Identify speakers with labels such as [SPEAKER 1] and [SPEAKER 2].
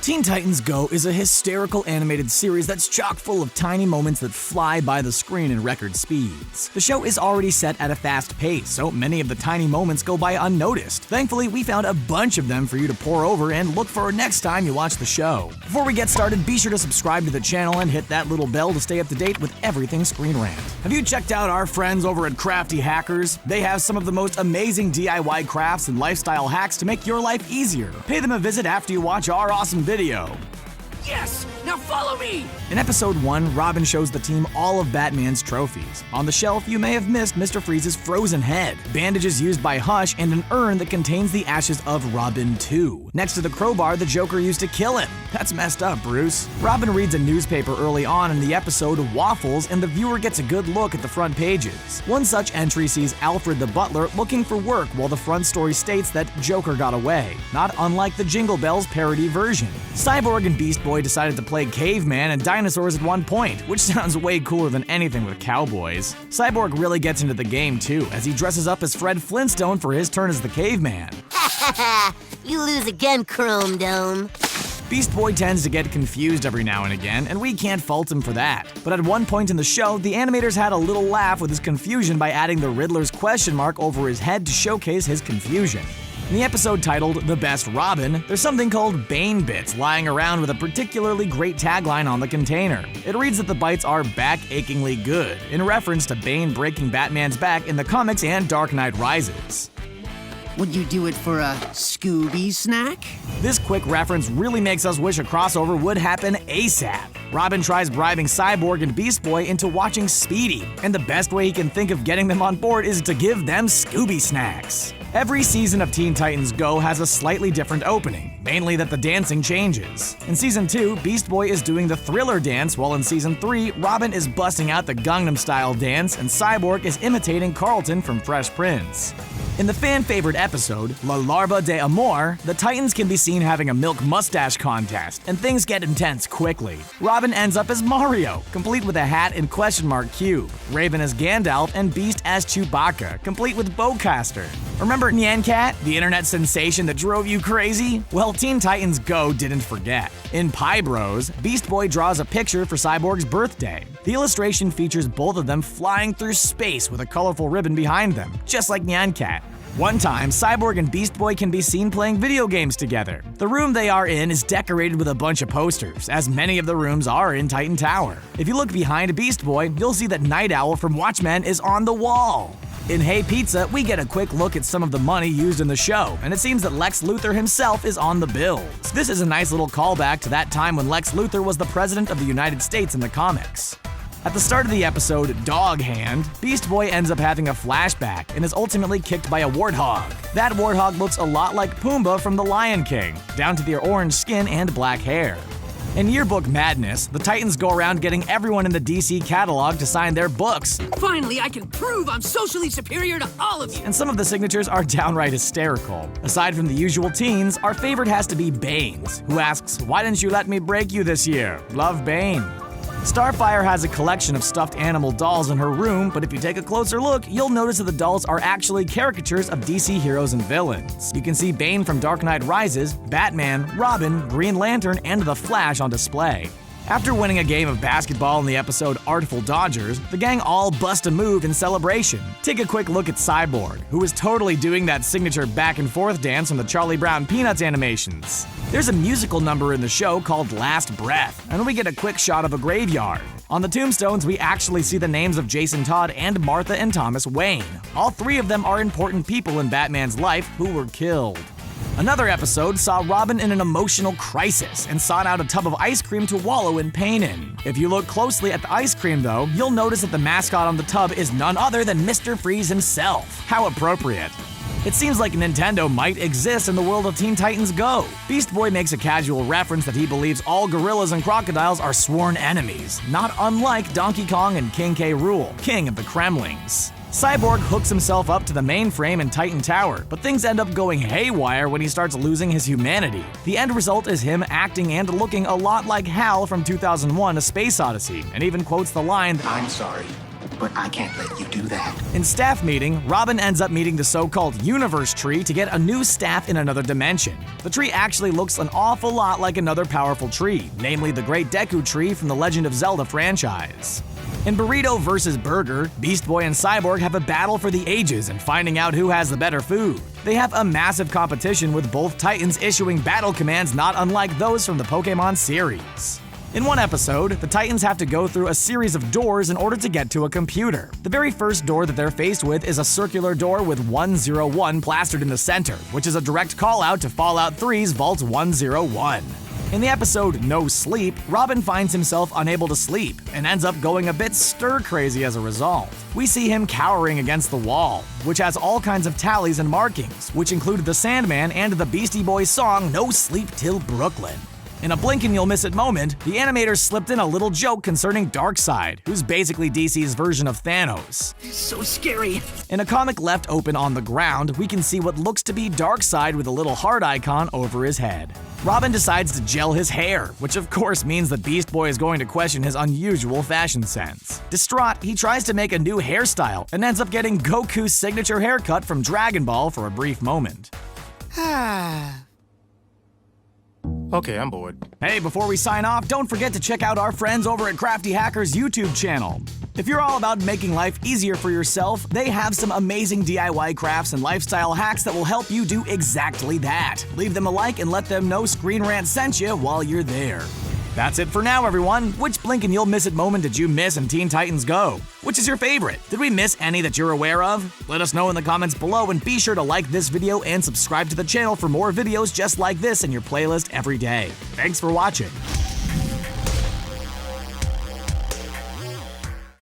[SPEAKER 1] Teen Titans Go is a hysterical animated series that's chock full of tiny moments that fly by the screen in record speeds. The show is already set at a fast pace, so many of the tiny moments go by unnoticed. Thankfully, we found a bunch of them for you to pore over and look for next time you watch the show. Before we get started, be sure to subscribe to the channel and hit that little bell to stay up to date with everything ScreenRant. Have you checked out our friends over at Crafty Hackers? They have some of the most amazing DIY crafts and lifestyle hacks to make your life easier. Pay them a visit after you watch our awesome video.
[SPEAKER 2] Yes! Now follow me!
[SPEAKER 1] In episode 1, Robin shows the team all of Batman's trophies. On the shelf, you may have missed Mr. Freeze's frozen head, bandages used by Hush, and an urn that contains the ashes of Robin 2. Next to the crowbar the Joker used to kill him. That's messed up, Bruce. Robin reads a newspaper early on in the episode Waffles, and the viewer gets a good look at the front pages. One such entry sees Alfred the butler looking for work while the front story states that Joker got away, not unlike the Jingle Bells parody version. Cyborg and Beast Boy decided to play caveman and dinosaurs at one point, which sounds way cooler than anything with cowboys. Cyborg really gets into the game too, as he dresses up as Fred Flintstone for his turn as the caveman.
[SPEAKER 3] You lose again, Chrome Dome.
[SPEAKER 1] Beast Boy tends to get confused every now and again, and we can't fault him for that. But at one point in the show, the animators had a little laugh with his confusion by adding the Riddler's question mark over his head to showcase his confusion. In the episode titled The Best Robin, there's something called Bane bits lying around with a particularly great tagline on the container. It reads that the bites are back-achingly good, in reference to Bane breaking Batman's back in the comics and Dark Knight Rises.
[SPEAKER 2] Would you do it for a Scooby snack?
[SPEAKER 1] This quick reference really makes us wish a crossover would happen ASAP. Robin tries bribing Cyborg and Beast Boy into watching Speedy, and the best way he can think of getting them on board is to give them Scooby snacks. Every season of Teen Titans Go has a slightly different opening, mainly that the dancing changes. In Season 2, Beast Boy is doing the Thriller dance, while in Season 3, Robin is busting out the Gangnam Style dance and Cyborg is imitating Carlton from Fresh Prince. In the fan-favorite episode, La Larva de Amor, the Titans can be seen having a milk mustache contest, and things get intense quickly. Robin ends up as Mario, complete with a hat and question mark cube, Raven as Gandalf, and Beast as Chewbacca, complete with bowcaster. Remember Nyan, the internet sensation that drove you crazy? Well, Teen Titans Go didn't forget. In Pie Bros, Beast Boy draws a picture for Cyborg's birthday. The illustration features both of them flying through space with a colorful ribbon behind them, just like Nyan. One time, Cyborg and Beast Boy can be seen playing video games together. The room they are in is decorated with a bunch of posters, as many of the rooms are in Titan Tower. If you look behind Beast Boy, you'll see that Night Owl from Watchmen is on the wall. In Hey Pizza, we get a quick look at some of the money used in the show, and it seems that Lex Luthor himself is on the bills. This is a nice little callback to that time when Lex Luthor was the President of the United States in the comics. At the start of the episode, Dog Hand, Beast Boy ends up having a flashback and is ultimately kicked by a warthog. That warthog looks a lot like Pumbaa from The Lion King, down to their orange skin and black hair. In Yearbook Madness, the Titans go around getting everyone in the DC catalog to sign their books.
[SPEAKER 2] Finally, I can prove I'm socially superior to all of you!
[SPEAKER 1] And some of the signatures are downright hysterical. Aside from the usual teens, our favorite has to be Bane's, who asks, "Why didn't you let me break you this year? Love, Bane." Starfire has a collection of stuffed animal dolls in her room, but if you take a closer look, you'll notice that the dolls are actually caricatures of DC heroes and villains. You can see Bane from Dark Knight Rises, Batman, Robin, Green Lantern, and The Flash on display. After winning a game of basketball in the episode Artful Dodgers, the gang all bust a move in celebration. Take a quick look at Cyborg, who is totally doing that signature back and forth dance from the Charlie Brown Peanuts animations. There's a musical number in the show called Last Breath, and we get a quick shot of a graveyard. On the tombstones, we actually see the names of Jason Todd and Martha and Thomas Wayne. All three of them are important people in Batman's life who were killed. Another episode saw Robin in an emotional crisis and sought out a tub of ice cream to wallow in pain in. If you look closely at the ice cream though, you'll notice that the mascot on the tub is none other than Mr. Freeze himself. How appropriate. It seems like Nintendo might exist in the world of Teen Titans Go. Beast Boy makes a casual reference that he believes all gorillas and crocodiles are sworn enemies, not unlike Donkey Kong and King K. Rool, king of the Kremlings. Cyborg hooks himself up to the mainframe in Titan Tower, but things end up going haywire when he starts losing his humanity. The end result is him acting and looking a lot like Hal from 2001: A Space Odyssey, and even quotes the line,
[SPEAKER 4] "I'm sorry. but I can't let you do that.
[SPEAKER 1] In staff meeting, Robin ends up meeting the so-called universe tree to get a new staff in another dimension. The tree actually looks an awful lot like another powerful tree, namely the Great Deku Tree from the Legend of Zelda franchise. In Burrito vs. Burger, Beast Boy and Cyborg have a battle for the ages in finding out who has the better food. They have a massive competition with both Titans issuing battle commands not unlike those from the Pokemon series. In one episode, the Titans have to go through a series of doors in order to get to a computer. The very first door that they're faced with is a circular door with 101 plastered in the center, which is a direct call-out to Fallout 3's Vault 101. In the episode No Sleep, Robin finds himself unable to sleep and ends up going a bit stir-crazy as a result. We see him cowering against the wall, which has all kinds of tallies and markings, which include the Sandman and the Beastie Boys song No Sleep Till Brooklyn. In a blink and you'll miss it moment, the animators slipped in a little joke concerning Darkseid, who's basically DC's version of Thanos.
[SPEAKER 2] So scary.
[SPEAKER 1] In a comic left open on the ground, we can see what looks to be Darkseid with a little heart icon over his head. Robin decides to gel his hair, which of course means that Beast Boy is going to question his unusual fashion sense. Distraught, he tries to make a new hairstyle and ends up getting Goku's signature haircut from Dragon Ball for a brief moment.
[SPEAKER 5] Okay, I'm bored.
[SPEAKER 1] Hey, before we sign off, don't forget to check out our friends over at Crafty Hacker's YouTube channel. If you're all about making life easier for yourself, they have some amazing DIY crafts and lifestyle hacks that will help you do exactly that. Leave them a like and let them know ScreenRant sent you while you're there. That's it for now, everyone. Which blink and you'll miss it moment did you miss in Teen Titans Go? Which is your favorite? Did we miss any that you're aware of? Let us know in the comments below and be sure to like this video and subscribe to the channel for more videos just like this in your playlist every day. Thanks for watching.